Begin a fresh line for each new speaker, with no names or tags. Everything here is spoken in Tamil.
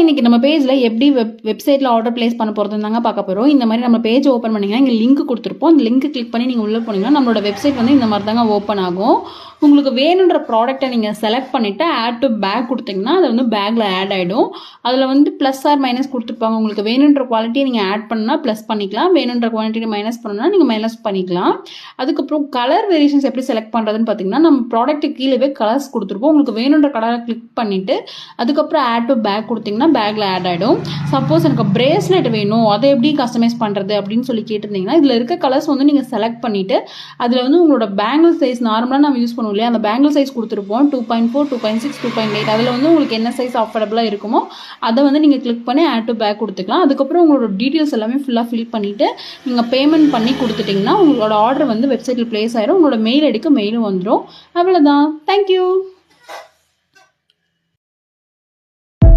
இன்னைக்கு நம்ம பேஜ்ல எப்படி வெப்சைட்ல ஆர்டர் பிளேஸ் பண்ண போறதுன்னு தாங்க பார்க்க போறோம். இந்த மாதிரி நம்ம பேஜ் ஓப்பன் பண்ணீங்கன்னா இங்க லிங்க் கொடுத்துருப்போம். அந்த லிங்க் கிளிக் பண்ணி நீங்க உள்ள போனீங்கன்னா நம்மளோட வெப்சைட் வந்து இந்த மாதிரி தாங்க ஓப்பன் ஆகும். உங்களுக்கு வேணுன்ற ப்ராடக்ட்டை நீங்கள் செலக்ட் பண்ணிவிட்டு ஆட் டு பேக் கொடுத்தீங்கன்னா அது வந்து பேக்கில் ஆட் ஆகிடும். அதில் வந்து ப்ளஸ் ஆர் மைனஸ் கொடுத்துருப்பாங்க. உங்களுக்கு வேணுன்ற குவாலிட்டியை நீங்கள் ஆட் பண்ணால் ப்ளஸ் பண்ணிக்கலாம், வேணுன்ற குவாலிட்டியை மைனஸ் பண்ணணும்னா நீங்கள் மைனஸ் பண்ணிக்கலாம். அதுக்கப்புறம் கலர் வேரியேஷன்ஸ் எப்படி செலக்ட் பண்ணுறதுன்னு பார்த்தீங்கன்னா நம்ம ப்ராடக்ட்டு கீழே கலர்ஸ் கொடுத்துருப்போம். உங்களுக்கு வேணுன்ற கலரை கிளிக் பண்ணிவிட்டு அதுக்கப்புறம் ஆட் டு பேக் கொடுத்தீங்கன்னா பேக்கில் ஆட் ஆகிடும். சப்போஸ் எனக்கு பிரேஸ்லெட் வேணும், அதை எப்படி கஸ்டமைஸ் பண்ணுறது அப்படின்னு சொல்லி கேட்டிருந்தீங்கன்னா இதில் இருக்க கலர்ஸ் வந்து நீங்கள் செலக்ட் பண்ணிவிட்டு அதில் வந்து உங்களோட பேங்கிள் சைஸ் நார்மலாக நம்ம யூஸ் பண்ணுவோம் இல்லையா, அந்த பேங்கிள் சைஸ் கொடுத்துருப்போம் 2.4, 2.6, 2.8. அதில் வந்து உங்களுக்கு என்ன சைஸ் அஃபோர்டபுளாக இருக்குமோ அதை வந்து நீங்கள் கிளிக் பண்ணி ஆட் டு பேக் கொடுத்துக்கலாம். அதுக்கப்புறம் உங்களோட டீட்டெயில்ஸ் எல்லாமே ஃபுல்லாக ஃபில் பண்ணிவிட்டு நீங்கள் பேமெண்ட் பண்ணி கொடுத்துட்டிங்கன்னா உங்களோட ஆர்டர் வந்து வெப்சைட்டில் ப்ளேஸ் ஆயிடும். உங்களோட மெயில் ஐடிக்கு மெயிலும் வந்துடும். அவ்வளோதான். தேங்க்யூ.